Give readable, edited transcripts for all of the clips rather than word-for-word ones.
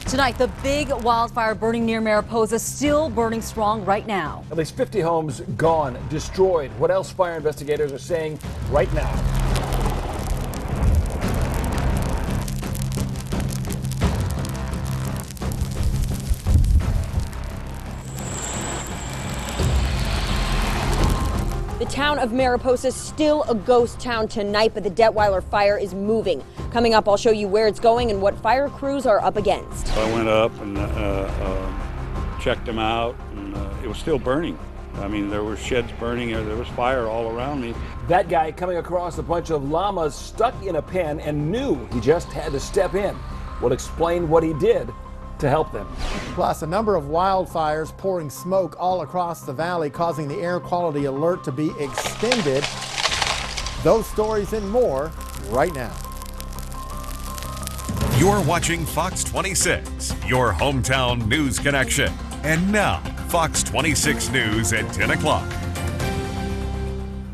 Tonight, the big wildfire burning near Mariposa still burning strong right now. At least 50 homes gone, destroyed. What else fire investigators are saying right now. The town of Mariposa is still a ghost town tonight, but the Detweiler fire is moving. Coming up, I'll show you where it's going and what fire crews are up against. I went up and checked them out, and it was still burning. I mean, there were sheds burning, there was fire all around me. That guy coming across a bunch of llamas stuck in a pen and knew he just had to step in. We'll explain what he did to help them. Plus, a number of wildfires pouring smoke all across the valley, causing the air quality alert to be extended. Those stories and more right now. You're watching Fox 26, your hometown news connection. And now, Fox 26 News at 10 o'clock.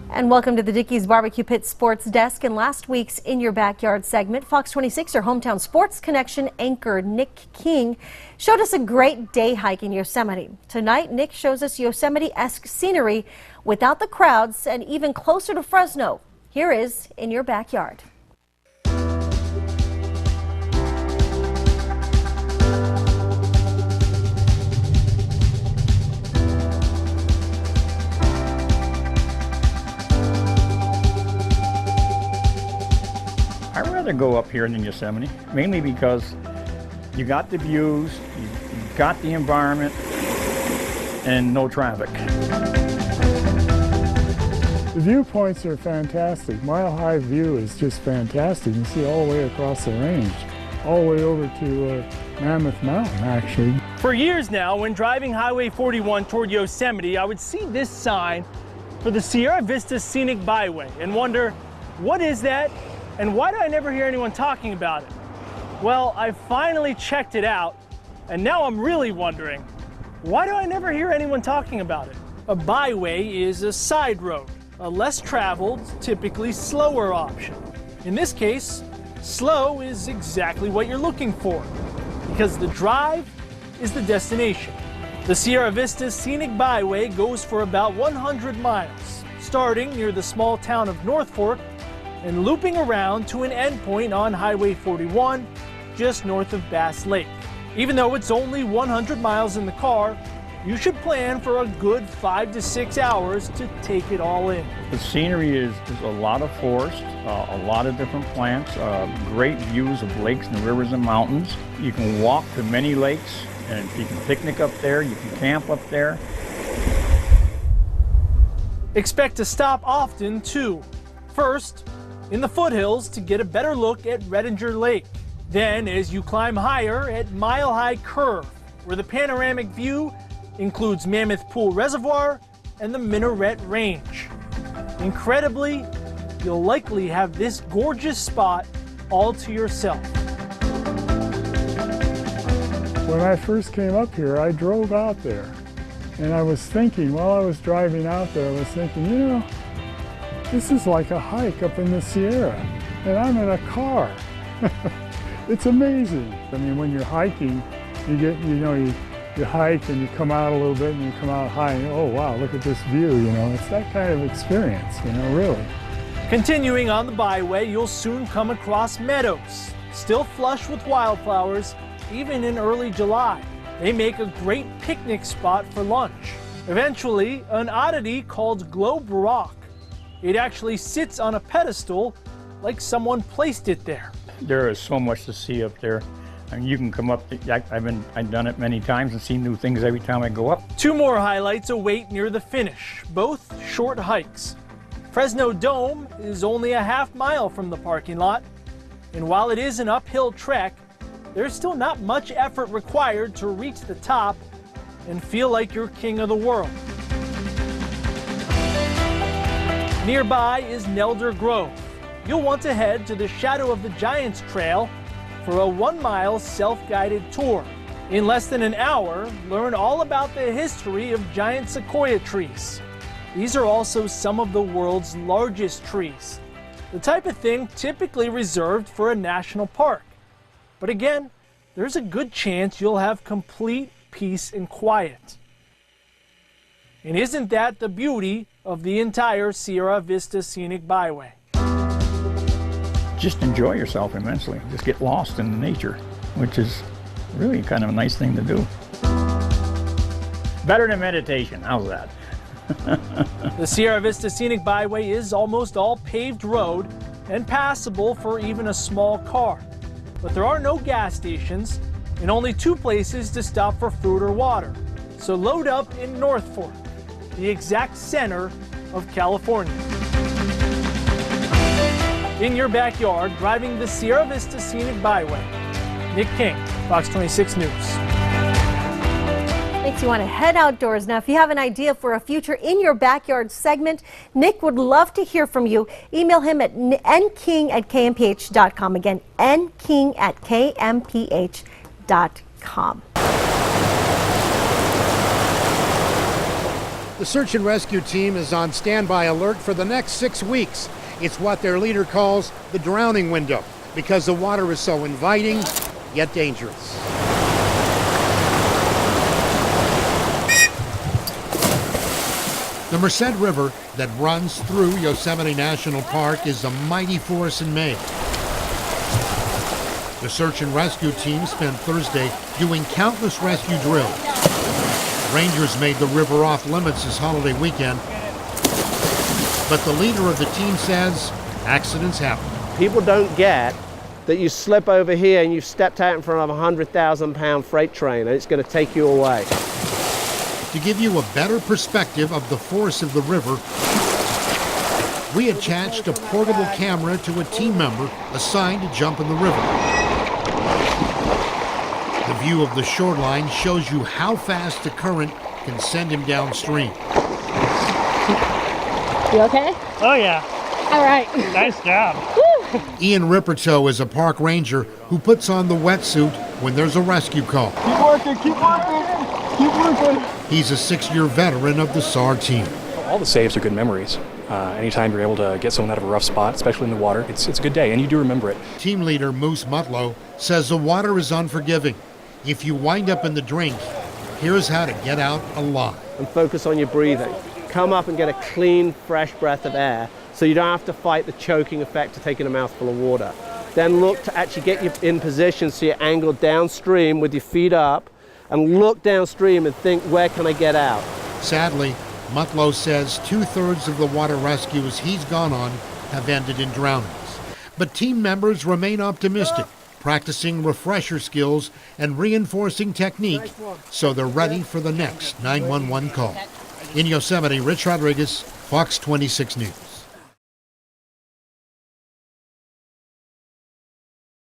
And welcome to the Dickey's Barbecue Pit Sports Desk. In last week's In Your Backyard segment, Fox 26, our hometown sports connection anchor Nick King showed us a great day hike in Yosemite. Tonight, Nick shows us Yosemite-esque scenery without the crowds and even closer to Fresno. Here is In Your Backyard. I'd rather go up here than Yosemite, mainly because you got the views, you got the environment, and no traffic. The viewpoints are fantastic. Mile High view is just fantastic. You see all the way across the range, all the way over to Mammoth Mountain, actually. For years now, when driving Highway 41 toward Yosemite, I would see this sign for the Sierra Vista Scenic Byway and wonder, what is that? And why do I never hear anyone talking about it? Well, I finally checked it out, and now I'm really wondering, why do I never hear anyone talking about it? A byway is a side road, a less traveled, typically slower option. In this case, slow is exactly what you're looking for, because the drive is the destination. The Sierra Vista Scenic Byway goes for about 100 miles, starting near the small town of North Fork and looping around to an endpoint on Highway 41, just north of Bass Lake. Even though it's only 100 miles in the car, you should plan for a good 5 to 6 hours to take it all in. The scenery is a lot of forest, a lot of different plants, great views of lakes and rivers and mountains. You can walk to many lakes, and you can picnic up there, you can camp up there. Expect to stop often too. First, in the foothills to get a better look at Redinger Lake. Then, as you climb higher at Mile High Curve, where the panoramic view includes Mammoth Pool Reservoir and the Minaret Range. Incredibly, you'll likely have this gorgeous spot all to yourself. When I first came up here, I drove out there, and I was thinking, while I was driving out there, I was thinking, you know, this is like a hike up in the Sierra, and I'm in a car. It's amazing. I mean, when you're hiking, you hike and you come out a little bit and you come out high and oh wow, look at this view, It's that kind of experience, really. Continuing on the byway, you'll soon come across meadows, still flush with wildflowers, even in early July. They make a great picnic spot for lunch. Eventually, an oddity called Globe Rock. It actually sits on a pedestal like someone placed it there. There is so much to see up there. I mean, you can come up, I've done it many times and seen new things every time I go up. 2 more highlights await near the finish, both short hikes. Fresno Dome is only a half mile from the parking lot, and while it is an uphill trek, there's still not much effort required to reach the top and feel like you're king of the world. Nearby is Nelder Grove. You'll want to head to the Shadow of the Giants Trail for a 1-mile self-guided tour. In less than an hour, learn all about the history of giant sequoia trees. These are also some of the world's largest trees, the type of thing typically reserved for a national park. But again, there's a good chance you'll have complete peace and quiet. And isn't that the beauty of the entire Sierra Vista Scenic Byway? Just enjoy yourself immensely. Just get lost in nature, which is really kind of a nice thing to do. Better than meditation, how's that? The Sierra Vista Scenic Byway is almost all paved road and passable for even a small car. But there are no gas stations and only 2 places to stop for food or water. So load up in North Fork, the exact center of California. In your backyard, driving the Sierra Vista Scenic Byway, Nick King, Fox 26 News. Makes you want to head outdoors. Now, if you have an idea for a future In Your Backyard segment, Nick would love to hear from you. Email him at nking@kmph.com. Again, nking@kmph.com. The search and rescue team is on standby alert for the next 6 weeks. It's what their leader calls the drowning window because the water is so inviting yet dangerous. The Merced River that runs through Yosemite National Park is a mighty force in May. The search and rescue team spent Thursday doing countless rescue drills. Rangers made the river off limits this holiday weekend, but the leader of the team says accidents happen. People don't get that you slip over here and you've stepped out in front of a 100,000-pound freight train and it's going to take you away. To give you a better perspective of the force of the river, we attached a portable camera to a team member assigned to jump in the river. The view of the shoreline shows you how fast the current can send him downstream. You okay? Oh, yeah. All right. Nice job. Ian Rippertoe is a park ranger who puts on the wetsuit when there's a rescue call. Keep working, keep working, keep working. He's a 6-year veteran of the SAR team. All the saves are good memories. Anytime you're able to get someone out of a rough spot, especially in the water, it's a good day, and you do remember it. Team leader Moose Mutlow says the water is unforgiving. If you wind up in the drink, here's how to get out alive. And focus on your breathing. Come up and get a clean, fresh breath of air so you don't have to fight the choking effect of taking a mouthful of water. Then look to actually get you in position so you're angled downstream with your feet up and look downstream and think, where can I get out? Sadly, Mutlow says 2/3 of the water rescues he's gone on have ended in drownings. But team members remain optimistic, practicing refresher skills and reinforcing technique so they're ready for the next 911 call. In Yosemite, Rich Rodriguez, Fox 26 News.